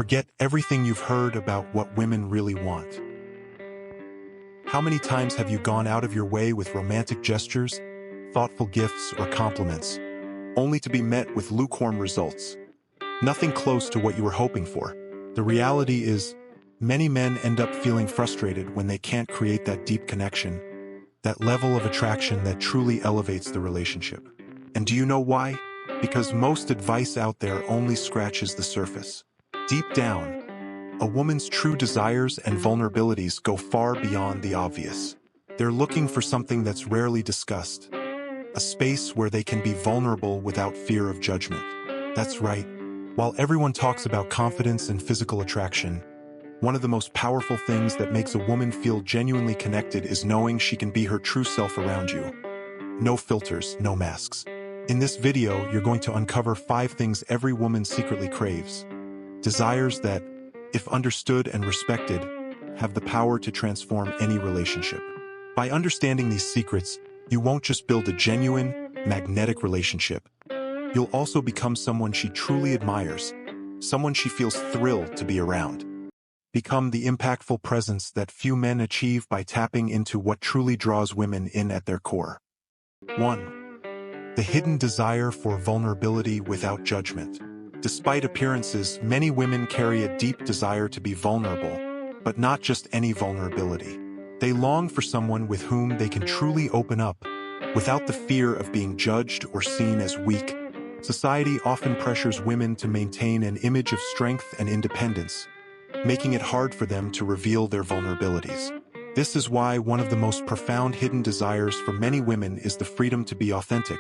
Forget everything you've heard about what women really want. How many times have you gone out of your way with romantic gestures, thoughtful gifts, or compliments, only to be met with lukewarm results? Nothing close to what you were hoping for. The reality is, many men end up feeling frustrated when they can't create that deep connection, that level of attraction that truly elevates the relationship. And do you know why? Because most advice out there only scratches the surface. Deep down, a woman's true desires and vulnerabilities go far beyond the obvious. They're looking for something that's rarely discussed, a space where they can be vulnerable without fear of judgment. That's right. While everyone talks about confidence and physical attraction, one of the most powerful things that makes a woman feel genuinely connected is knowing she can be her true self around you. No filters, no masks. In this video, you're going to uncover 5 things every woman secretly craves. Desires that, if understood and respected, have the power to transform any relationship. By understanding these secrets, you won't just build a genuine, magnetic relationship. You'll also become someone she truly admires, someone she feels thrilled to be around. Become the impactful presence that few men achieve by tapping into what truly draws women in at their core. 1. The hidden desire for vulnerability without judgment. Despite appearances, many women carry a deep desire to be vulnerable, but not just any vulnerability. They long for someone with whom they can truly open up, without the fear of being judged or seen as weak. Society often pressures women to maintain an image of strength and independence, making it hard for them to reveal their vulnerabilities. This is why one of the most profound hidden desires for many women is the freedom to be authentic,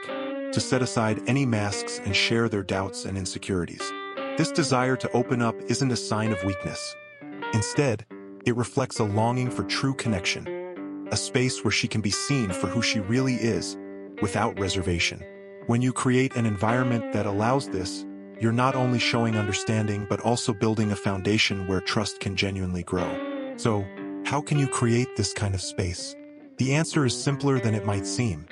to set aside any masks and share their doubts and insecurities. This desire to open up isn't a sign of weakness. Instead, it reflects a longing for true connection, a space where she can be seen for who she really is, without reservation. When you create an environment that allows this, you're not only showing understanding but also building a foundation where trust can genuinely grow. So, how can you create this kind of space? The answer is simpler than it might seem.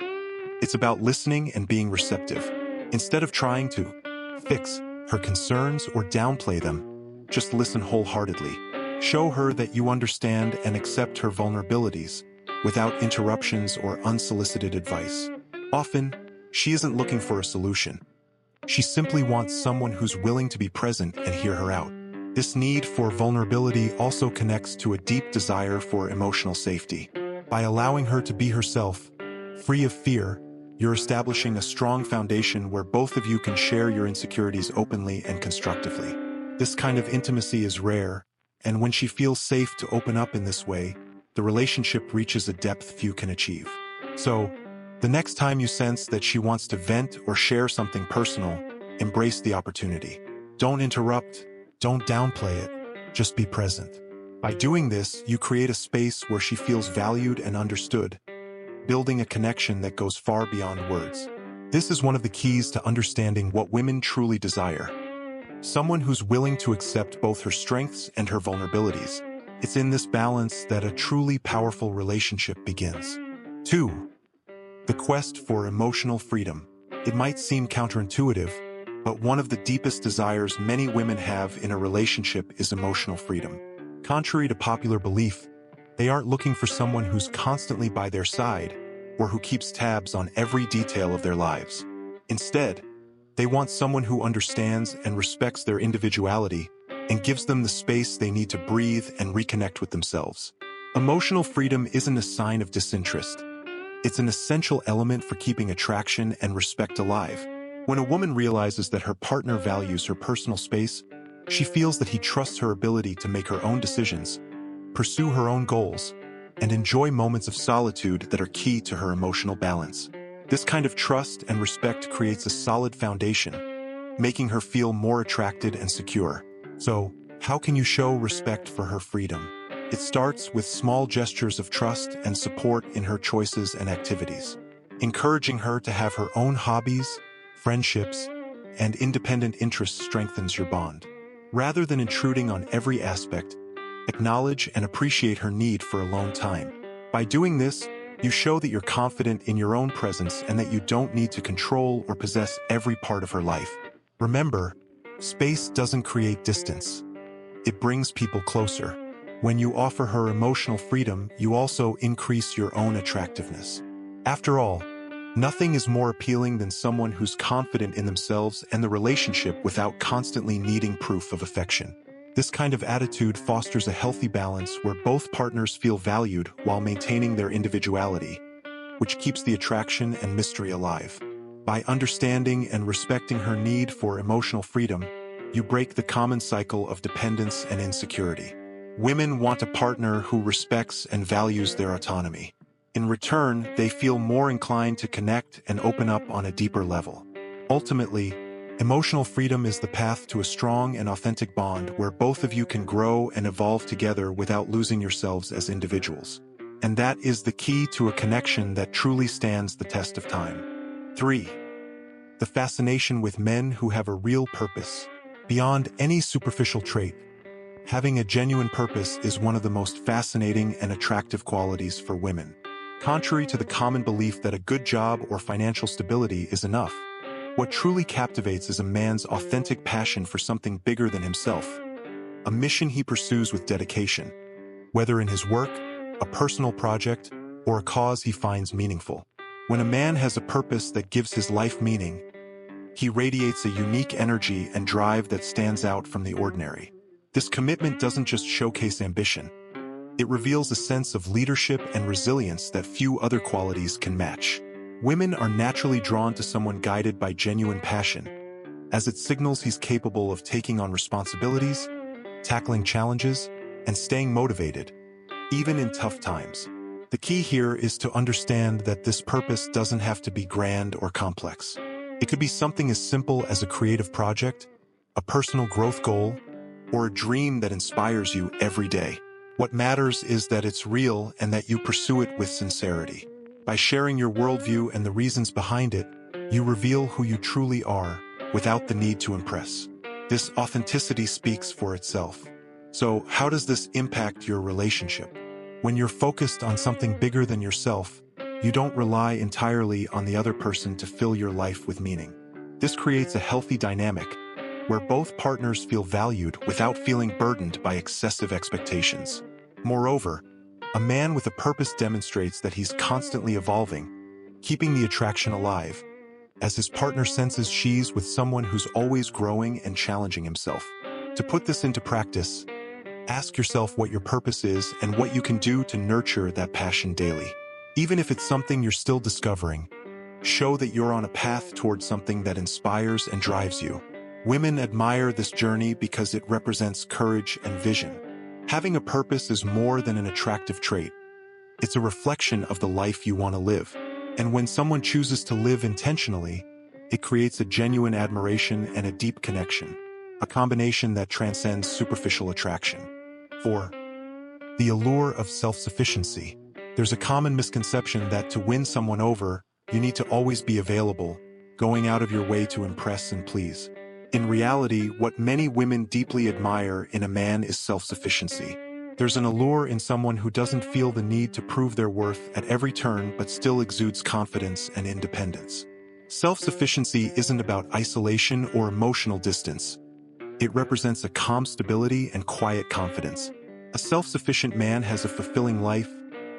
It's about listening and being receptive. Instead of trying to fix her concerns or downplay them, just listen wholeheartedly. Show her that you understand and accept her vulnerabilities, without interruptions or unsolicited advice. Often, she isn't looking for a solution. She simply wants someone who's willing to be present and hear her out. This need for vulnerability also connects to a deep desire for emotional safety. By allowing her to be herself, free of fear, you're establishing a strong foundation where both of you can share your insecurities openly and constructively. This kind of intimacy is rare, and when she feels safe to open up in this way, the relationship reaches a depth few can achieve. So, the next time you sense that she wants to vent or share something personal, embrace the opportunity. Don't interrupt, don't downplay it, just be present. By doing this, you create a space where she feels valued and understood, building a connection that goes far beyond words. This is one of the keys to understanding what women truly desire. Someone who's willing to accept both her strengths and her vulnerabilities. It's in this balance that a truly powerful relationship begins. 2. The quest for emotional freedom. It might seem counterintuitive, but one of the deepest desires many women have in a relationship is emotional freedom. Contrary to popular belief, they aren't looking for someone who's constantly by their side or who keeps tabs on every detail of their lives. Instead, they want someone who understands and respects their individuality and gives them the space they need to breathe and reconnect with themselves. Emotional freedom isn't a sign of disinterest. It's an essential element for keeping attraction and respect alive. When a woman realizes that her partner values her personal space, she feels that he trusts her ability to make her own decisions, pursue her own goals, and enjoy moments of solitude that are key to her emotional balance. This kind of trust and respect creates a solid foundation, making her feel more attracted and secure. So, how can you show respect for her freedom? It starts with small gestures of trust and support in her choices and activities. Encouraging her to have her own hobbies, friendships, and independent interests strengthens your bond. Rather than intruding on every aspect, acknowledge and appreciate her need for alone time. By doing this, you show that you're confident in your own presence and that you don't need to control or possess every part of her life. Remember, space doesn't create distance. it brings people closer. When you offer her emotional freedom, you also increase your own attractiveness. After all, nothing is more appealing than someone who's confident in themselves and the relationship without constantly needing proof of affection. This kind of attitude fosters a healthy balance where both partners feel valued while maintaining their individuality, which keeps the attraction and mystery alive. By understanding and respecting her need for emotional freedom, you break the common cycle of dependence and insecurity. Women want a partner who respects and values their autonomy. In return, they feel more inclined to connect and open up on a deeper level. Ultimately, emotional freedom is the path to a strong and authentic bond where both of you can grow and evolve together without losing yourselves as individuals. And that is the key to a connection that truly stands the test of time. 3. The fascination with men who have a real purpose. Beyond any superficial trait, having a genuine purpose is one of the most fascinating and attractive qualities for women. Contrary to the common belief that a good job or financial stability is enough, what truly captivates is a man's authentic passion for something bigger than himself, a mission he pursues with dedication, whether in his work, a personal project, or a cause he finds meaningful. When a man has a purpose that gives his life meaning, he radiates a unique energy and drive that stands out from the ordinary. This commitment doesn't just showcase ambition. It reveals a sense of leadership and resilience that few other qualities can match. Women are naturally drawn to someone guided by genuine passion, as it signals he's capable of taking on responsibilities, tackling challenges, and staying motivated, even in tough times. The key here is to understand that this purpose doesn't have to be grand or complex. It could be something as simple as a creative project, a personal growth goal, or a dream that inspires you every day. What matters is that it's real and that you pursue it with sincerity. By sharing your worldview and the reasons behind it, you reveal who you truly are without the need to impress. This authenticity speaks for itself. So, how does this impact your relationship? When you're focused on something bigger than yourself, you don't rely entirely on the other person to fill your life with meaning. This creates a healthy dynamic where both partners feel valued without feeling burdened by excessive expectations. Moreover, a man with a purpose demonstrates that he's constantly evolving, keeping the attraction alive, as his partner senses she's with someone who's always growing and challenging himself. To put this into practice, ask yourself what your purpose is and what you can do to nurture that passion daily. Even if it's something you're still discovering, show that you're on a path towards something that inspires and drives you. Women admire this journey because it represents courage and vision. Having a purpose is more than an attractive trait. It's a reflection of the life you want to live. And when someone chooses to live intentionally, it creates a genuine admiration and a deep connection, a combination that transcends superficial attraction. 4. The allure of self-sufficiency. There's a common misconception that to win someone over, you need to always be available, going out of your way to impress and please. In reality, what many women deeply admire in a man is self-sufficiency. There's an allure in someone who doesn't feel the need to prove their worth at every turn but still exudes confidence and independence. Self-sufficiency isn't about isolation or emotional distance. It represents a calm stability and quiet confidence. A self-sufficient man has a fulfilling life,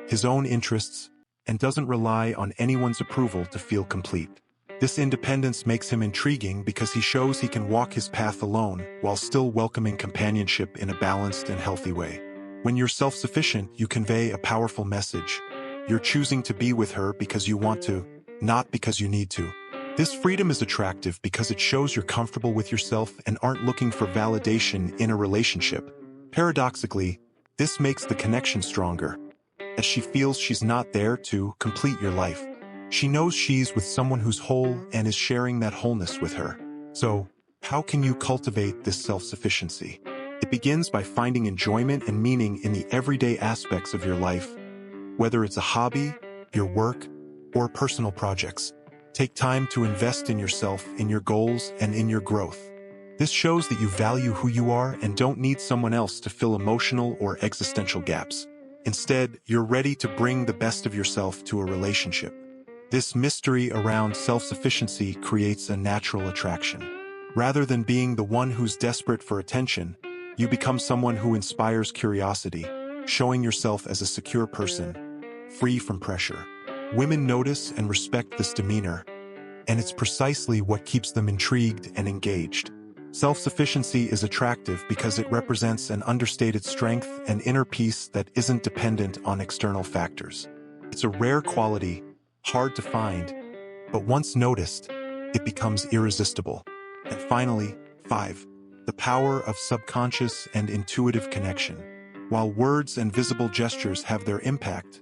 his own interests, and doesn't rely on anyone's approval to feel complete. This independence makes him intriguing because he shows he can walk his path alone while still welcoming companionship in a balanced and healthy way. When you're self-sufficient, you convey a powerful message. You're choosing to be with her because you want to, not because you need to. This freedom is attractive because it shows you're comfortable with yourself and aren't looking for validation in a relationship. Paradoxically, this makes the connection stronger, as she feels she's not there to complete your life. She knows she's with someone who's whole and is sharing that wholeness with her. So, how can you cultivate this self-sufficiency? It begins by finding enjoyment and meaning in the everyday aspects of your life, whether it's a hobby, your work, or personal projects. Take time to invest in yourself, in your goals, and in your growth. This shows that you value who you are and don't need someone else to fill emotional or existential gaps. Instead, you're ready to bring the best of yourself to a relationship. This mystery around self-sufficiency creates a natural attraction. Rather than being the one who's desperate for attention, You become someone who inspires curiosity, showing yourself as a secure person, free from pressure. Women notice and respect this demeanor, and it's precisely what keeps them intrigued and engaged. Self-sufficiency is attractive because it represents an understated strength and inner peace that isn't dependent on external factors. It's a rare quality, hard to find, but once noticed, it becomes irresistible. And finally, 5. The power of subconscious and intuitive connection. While words and visible gestures have their impact,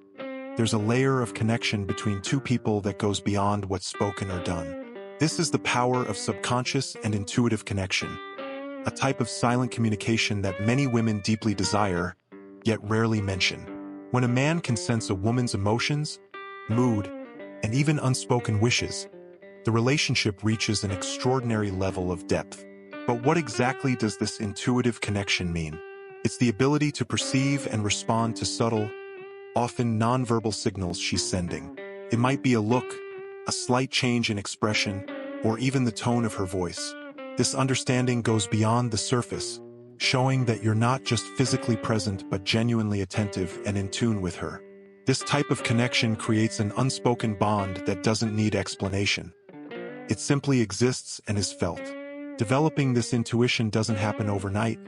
there's a layer of connection between two people that goes beyond what's spoken or done. This is the power of subconscious and intuitive connection, a type of silent communication that many women deeply desire, yet rarely mention. When a man can sense a woman's emotions, mood, and even unspoken wishes, the relationship reaches an extraordinary level of depth. But what exactly does this intuitive connection mean? It's the ability to perceive and respond to subtle, often nonverbal signals she's sending. It might be a look, a slight change in expression, or even the tone of her voice. This understanding goes beyond the surface, showing that you're not just physically present but genuinely attentive and in tune with her. This type of connection creates an unspoken bond that doesn't need explanation. It simply exists and is felt. Developing this intuition doesn't happen overnight,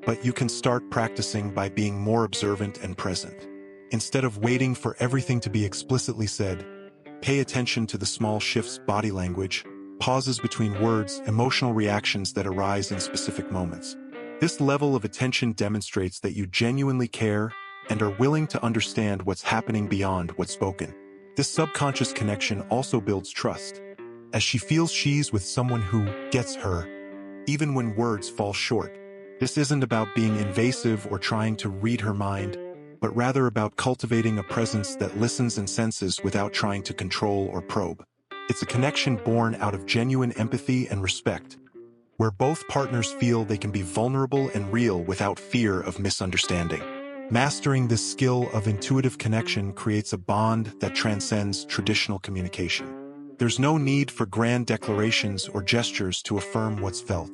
but you can start practicing by being more observant and present. Instead of waiting for everything to be explicitly said, pay attention to the small shifts, body language, pauses between words, emotional reactions that arise in specific moments. This level of attention demonstrates that you genuinely care and are willing to understand what's happening beyond what's spoken. This subconscious connection also builds trust, as she feels she's with someone who gets her, even when words fall short. This isn't about being invasive or trying to read her mind, but rather about cultivating a presence that listens and senses without trying to control or probe. It's a connection born out of genuine empathy and respect, where both partners feel they can be vulnerable and real without fear of misunderstanding. Mastering this skill of intuitive connection creates a bond that transcends traditional communication. There's no need for grand declarations or gestures to affirm what's felt.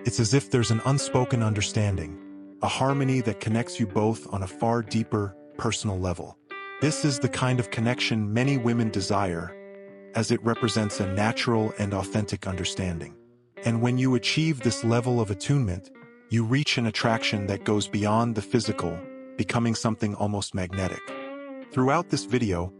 It's as if there's an unspoken understanding, a harmony that connects you both on a far deeper, personal level. This is the kind of connection many women desire, as it represents a natural and authentic understanding. And when you achieve this level of attunement, you reach an attraction that goes beyond the physical, becoming something almost magnetic. Throughout this video,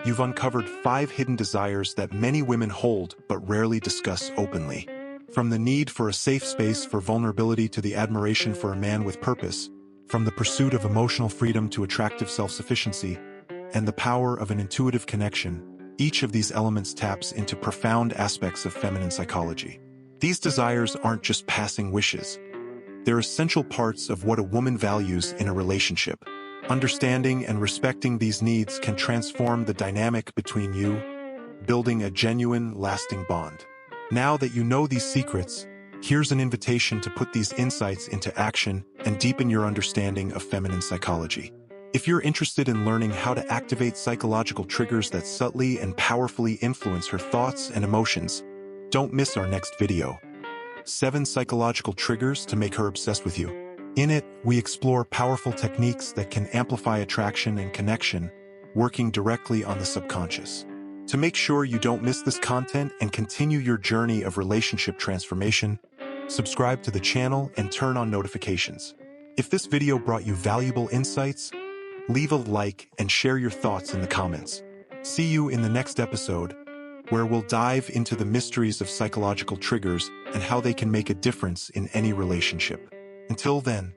you've uncovered 5 hidden desires that many women hold but rarely discuss openly. From the need for a safe space for vulnerability to the admiration for a man with purpose, from the pursuit of emotional freedom to attractive self-sufficiency, and the power of an intuitive connection, each of these elements taps into profound aspects of feminine psychology. These desires aren't just passing wishes. They're essential parts of what a woman values in a relationship. Understanding and respecting these needs can transform the dynamic between you, building a genuine, lasting bond. Now that you know these secrets, here's an invitation to put these insights into action and deepen your understanding of feminine psychology. If you're interested in learning how to activate psychological triggers that subtly and powerfully influence her thoughts and emotions, don't miss our next video. 7 psychological triggers to make her obsessed with you. In it, we explore powerful techniques that can amplify attraction and connection, working directly on the subconscious. To make sure you don't miss this content and continue your journey of relationship transformation, subscribe to the channel and turn on notifications. If this video brought you valuable insights, leave a like and share your thoughts in the comments. See you in the next episode, where we'll dive into the mysteries of psychological triggers and how they can make a difference in any relationship. Until then,